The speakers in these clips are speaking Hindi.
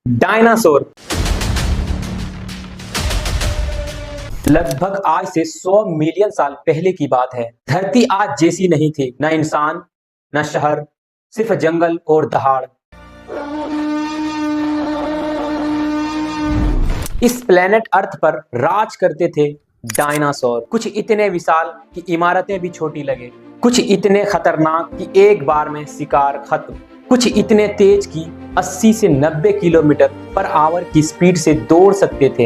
डायनासोर लगभग आज से 100 मिलियन साल पहले की बात है। धरती आज जैसी नहीं थी, न इंसान न शहर, सिर्फ जंगल और दहाड़। इस प्लेनेट अर्थ पर राज करते थे डायनासोर। कुछ इतने विशाल कि इमारतें भी छोटी लगे, कुछ इतने खतरनाक कि एक बार में शिकार खत्म, कुछ इतने तेज कि 80 से 90 किलोमीटर पर आवर की स्पीड से दौड़ सकते थे।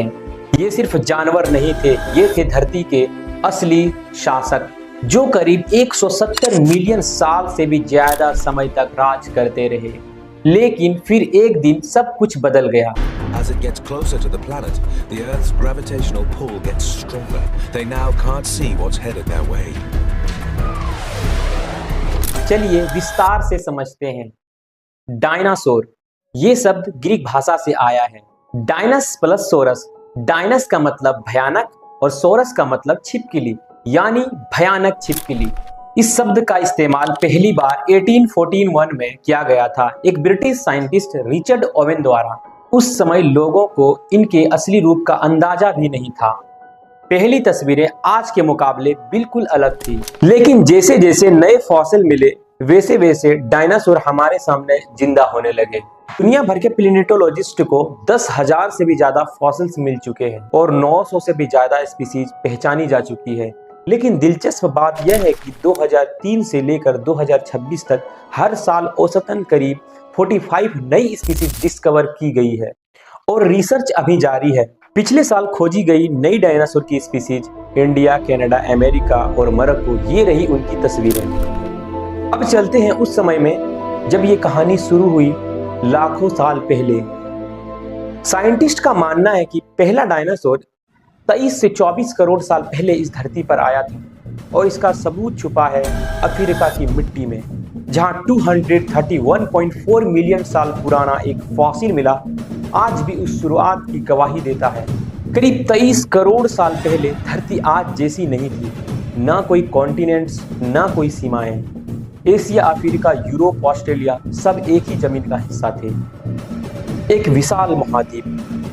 ये सिर्फ जानवर नहीं थे, ये थे धरती के असली शासक, जो करीब 170 मिलियन साल से भी ज्यादा समय तक राज करते रहे। लेकिन फिर एक दिन सब कुछ बदल गया। As it gets closer to the planet, the Earth's gravitational pull gets stronger. They now can't see what's headed their way. चलिए विस्तार से समझते हैं। डायनासोर ये शब्द ग्रीक भाषा से आया है। डायनस प्लस सोरस। डायनस का मतलब भयानक और सोरस का मतलब छिपकली, यानी भयानक छिपकली। इस शब्द का इस्तेमाल पहली बार 1841 में किया गया था, एक ब्रिटिश साइंटिस्ट रिचर्ड ओवेन द्वारा। उस समय लोगों को इनके असली रूप का अंदाजा भी नहीं था। पहली तस्वीरें आज के मुकाबले बिल्कुल अलग थी, लेकिन जैसे जैसे नए फॉसिल मिले वैसे वैसे डायनासोर हमारे सामने जिंदा होने लगे। दुनिया भर के प्लेनेटोलॉजिस्ट को 10,000 से भी ज्यादा फॉसिल्स मिल चुके हैं और 900 से भी ज्यादा स्पीसीज पहचानी जा चुकी है। लेकिन दिलचस्प बात यह है कि 2003 से लेकर 2026 तक हर साल औसतन करीब 45 नई स्पीसीज डिस्कवर की गई है और रिसर्च अभी जारी है। पिछले साल खोजी गई नई डायनासोर की स्पीसीज इंडिया, कनाडा, अमेरिका और मोरक्को, ये रही उनकी तस्वीरें। अब चलते हैं उस समय में जब ये कहानी शुरू हुई, लाखों साल पहले। साइंटिस्ट का मानना है कि पहला डायनासोर 23 से 24 करोड़ साल पहले इस धरती पर आया था और इसका सबूत छुपा है अफ्रीका की मिट्टी में, जहां 231.4 मिलियन साल पुराना एक फॉसिल मिला, आज भी उस शुरुआत की गवाही देता है। करीब 23 करोड़ साल पहले धरती आज जैसी नहीं थी, ना कोई कॉन्टिनेंट्स, ना कोई सीमाएं। एशिया, अफ्रीका, यूरोप, ऑस्ट्रेलिया सब एक ही जमीन का हिस्सा थे। एक विशाल महाद्वीप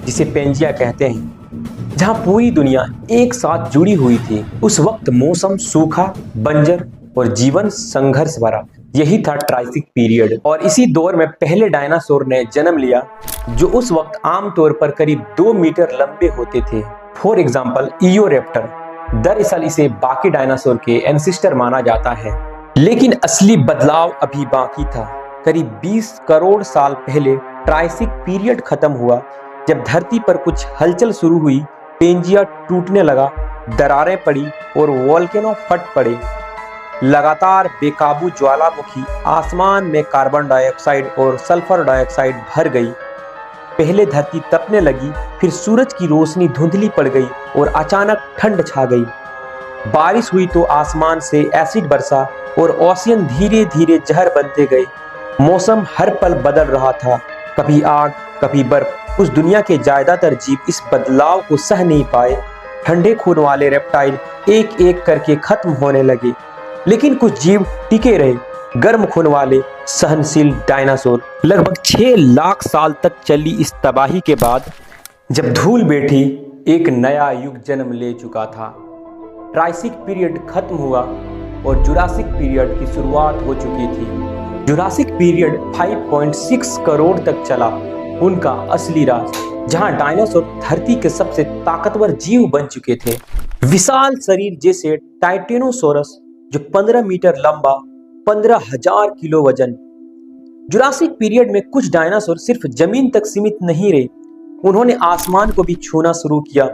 जिसे पेंजिया कहते हैं, जहां पूरी दुनिया एक साथ जुड़ी हुई थी। उस वक्त मौसम सूखा, बंजर और जीवन संघर्ष भरा। यही था ट्राइसिक पीरियड और इसी दौर में पहले डायनासोर ने जन्म लिया, जो उस वक्त आमतौर पर करीब 2 मीटर लंबे होते थे। For example Eoraptor. दरअसल इसे बाकी डायनासोर के एंसेस्टर माना जाता है, लेकिन असली बदलाव अभी बाकी था। करीब 20 करोड़ साल पहले ट्राइसिक पीरियड खत्म हुआ, जब धरती पर कुछ हलचल शुरू हुई। पेंजिया टूटने लगा, दरारें पड़ी और वोल्केनो फट पड़े। लगातार बेकाबू ज्वालामुखी आसमान में कार्बन डाइऑक्साइड और सल्फर डाइऑक्साइड भर गई। पहले धरती तपने लगी, फिर सूरज की रोशनी धुंधली पड़ गई और अचानक ठंड छा गई। बारिश हुई तो आसमान से एसिड बरसा और ओशियन धीरे धीरे जहर बनते गए। मौसम हर पल बदल रहा था, कभी आग, कभी बर्फ। उस दुनिया के ज्यादातर जीव इस बदलाव को सह नहीं पाए। ठंडे खून वाले रेप्टाइल एक एक करके खत्म होने लगे, लेकिन कुछ जीव टिके रहे। गर्म खून वाले सहनशील डायनासोर। लगभग 6 लाख साल तक चली इस तबाही के बाद जब धूल बैठी, एक नया युग जन्म ले चुका था। ट्राइसिक पीरियड खत्म हुआ और जुरासिक पीरियड की शुरुआत हो चुकी थी। जुरासिक पीरियड 5.6 करोड़ तक चला, उनका असली राज, जहां डायनासोर धरती के सबसे ताकतवर जीव बन चुके थे। विशाल शरीर जैसे टाइटेनोसोरस, जो 15 मीटर लंबा, 15,000 किलो वजन। जुरासिक पीरियड में कुछ डायनासोर सिर्फ जमीन तक सीमित नहीं रहे, उन्होंने आसमान को भी छूना शुरू किया।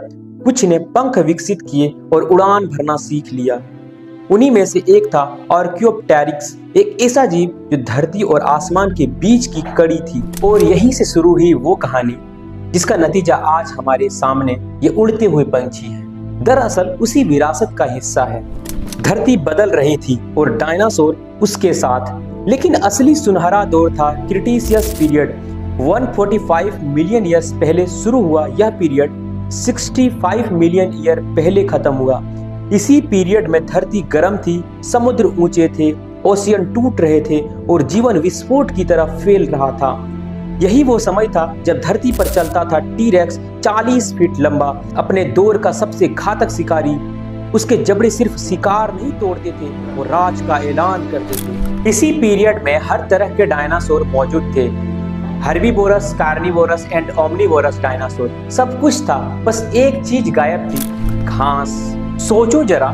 कुछ ने पंख विकसित किए और उड़ान भरना सीख लिया। उन्हीं में से एक था आर्कियोप्टेरिक्स, एक ऐसा जीव जो धरती और आसमान के बीच की कड़ी थी। और यहीं से शुरू हुई वो कहानी जिसका नतीजा आज हमारे सामने ये उड़ते हुए पंछी है। दरअसल उसी विरासत का हिस्सा है। धरती बदल रही थी और डायनासोर उसके साथ, लेकिन असली सुनहरा दौर था क्रिटेशियस पीरियड। 145 मिलियन ईयर्स पहले शुरू हुआ यह पीरियड 65 मिलियन ईयर पहले खत्म हुआ। इसी पीरियड में धरती गर्म थी, समुद्र ऊंचे थे, ओशियन टूट रहे थे और जीवन विस्फोट की तरफ फैल रहा था। यही वो समय था जब धरती पर चलता था टी-रेक्स, 40 फीट लंबा, अपने दौर का सबसे घातक शिकारी। उसके जबड़े सिर्फ शिकार नहीं तोड़ते थे, वो राज का ऐलान करते थे। इसी पीरियड में हर तरह के डायनासोर मौजूद थे, herbivorous, carnivorous and omnivorous dinosaur. सब कुछ था, बस एक चीज गायब थी, घास। सोचो जरा,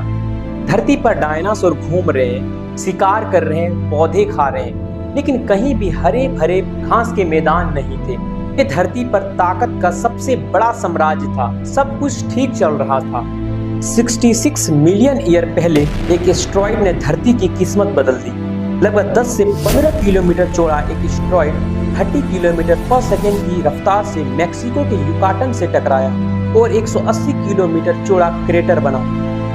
धरती पर डायनासोर घूम रहे हैं, शिकार कर रहे हैं, पौधे खा रहे हैं, लेकिन कहीं भी हरे भरे घास के मैदान नहीं थे। ये धरती पर ताकत का सबसे बड़ा साम्राज्य था, सब कुछ ठीक चल रहा था। 66 मिलियन ईयर पहले एक एस्टेरॉयड ने धरती की किस्मत बदल दी। लगभग 10 से 15 किलोमीटर चौड़ा एक एस्टेरॉयड 30 किलोमीटर पर सेकेंड की रफ्तार से मेक्सिको के युकाटन से टकराया और 180 किलोमीटर चौड़ा क्रेटर बना।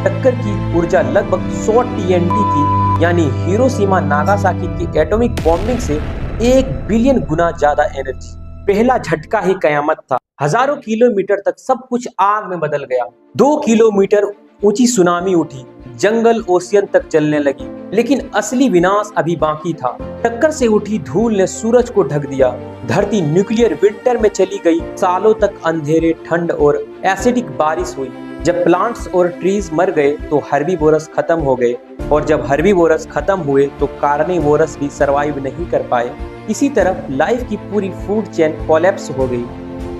टक्कर की ऊर्जा लगभग 100 TNT थी, यानी हिरोशिमा नागासाकी की एटॉमिक बॉम्बिंग से 1 बिलियन गुना ज्यादा एनर्जी। पहला झटका ही कयामत था। हजारों किलोमीटर तक सब कुछ आग में बदल गया। 2 किलोमीटर ऊंची सुनामी उठी, जंगल ओशियन तक चलने लगी, लेकिन असली विनाश अभी बाकी था। टक्कर से उठी धूल ने सूरज को ढक दिया। धरती न्यूक्लियर विंटर में चली गई। सालों तक अंधेरे, ठंड और एसिडिक बारिश हुई। जब प्लांट्स और ट्रीज मर गए तो हर्बीवोरस खत्म हो गए, और जब हर्बीवोरस खत्म हुए तो कार्निवोरस भी सरवाइव नहीं कर पाए। इसी तरह लाइफ की पूरी फूड चेन कोलैप्स हो गई।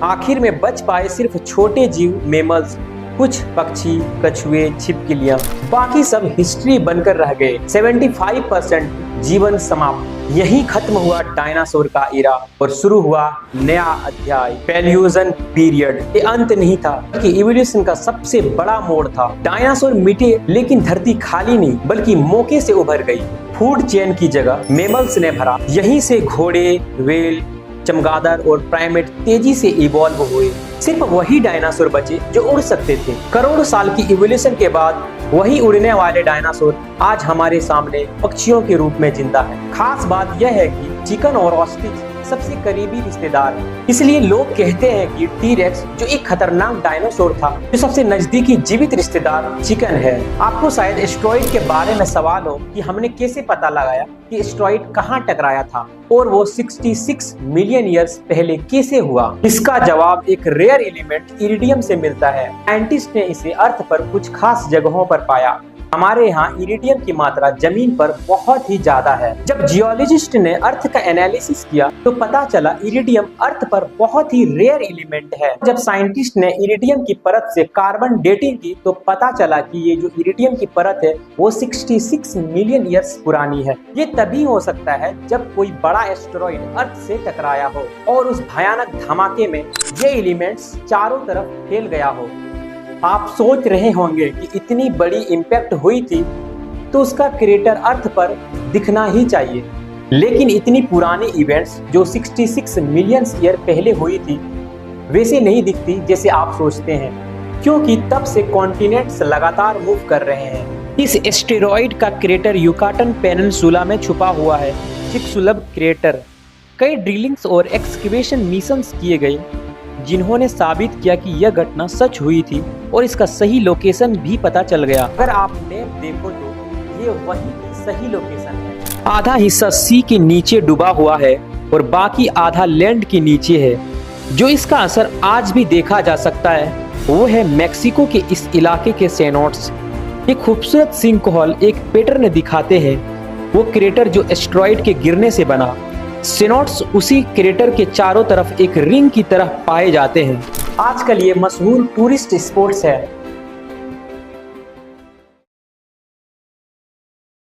आखिर में बच पाए सिर्फ छोटे जीव, मेमल्स, कुछ पक्षी, कछुए, छिपकलियां, बाकी सब हिस्ट्री बनकर रह गए। 75% जीवन समाप्त। यही खत्म हुआ डायनासोर का एरा और शुरू हुआ नया अध्याय, पैलियोजन पीरियड। ये अंत नहीं था, बल्कि इवोल्यूशन का सबसे बड़ा मोड़ था। डायनासोर मिटे, लेकिन धरती खाली नहीं बल्कि मौके से उभर गई। फूड चेन की जगह मेमल्स ने भरा। यहीं से घोड़े, व्हेल, चमगादड़ और प्राइमेट तेजी से इवॉल्व हुए। सिर्फ वही डायनासोर बचे जो उड़ सकते थे। करोड़ों साल की इवोल्यूशन के बाद वही उड़ने वाले डायनासोर आज हमारे सामने पक्षियों के रूप में जिंदा है। खास बात यह है कि चिकन और ऑस्ट्रिच सबसे करीबी रिश्तेदार हैं। इसलिए लोग कहते हैं कि टी-रेक्स जो एक खतरनाक डायनासोर था, जो सबसे नजदीकी जीवित रिश्तेदार चिकन है। आपको शायद एस्टेरॉयड के बारे में सवाल हो कि हमने कैसे पता लगाया कि एस्टेरॉयड कहाँ टकराया था और वो 66 मिलियन ईयर्स पहले कैसे हुआ। इसका जवाब एक रेयर एलिमेंट इरिडियम से मिलता है। साइंटिस्ट ने इसे अर्थ पर कुछ खास जगहों पर पाया। हमारे यहाँ इरिडियम की मात्रा जमीन पर बहुत ही ज्यादा है। जब जियोलॉजिस्ट ने अर्थ का एनालिसिस किया तो पता चला इरिडियम अर्थ पर बहुत ही रेयर एलिमेंट है। जब साइंटिस्ट ने इरिडियम की परत से कार्बन डेटिंग की तो पता चला कि ये जो इरिडियम की परत है वो 66 मिलियन ईयर्स पुरानी है। ये तभी हो सकता है जब कोई बड़ा एस्टेरॉयड अर्थ से टकराया हो और उस भयानक धमाके में ये एलिमेंट्स चारों तरफ फैल गया हो। आप सोच रहे होंगे कि इतनी बड़ी इम्पैक्ट हुई थी तो उसका क्रेटर अर्थ पर दिखना ही चाहिए, लेकिन इतनी पुरानी इवेंट्स जो 66 मिलियन ईयर पहले हुई थी वैसे नहीं दिखती जैसे आप सोचते हैं, क्योंकि तब से कॉन्टिनेंट्स लगातार मूव कर रहे हैं। इस एस्टेरॉयड का क्रेटर युकाटन पेनिनसुला में छुपा हुआ है। चिकसुलभ क्रेटर। कई ड्रिलिंग्स और एक्सकेवेशन मिशंस किए गए जिन्होंने साबित किया कि यह घटना सच हुई थी और इसका सही लोकेशन भी पता चल गया। अगर आप मैप देखो तो ये वही सही लोकेशन है। आधा हिस्सा सी के नीचे डूबा हुआ है और बाकी आधा लैंड के नीचे है। जो इसका असर आज भी देखा जा सकता है वो है मेक्सिको के इस इलाके के सेनोट्स। एक खूबसूरत सिंकहोल एक पैटर्न दिखाते हैं, वो क्रेटर जो एस्टेरॉयड के गिरने से बना। सेनोट्स उसी क्रेटर के चारों तरफ एक रिंग की तरह पाए जाते हैं। आजकल ये मशहूर टूरिस्ट स्पॉट्स है।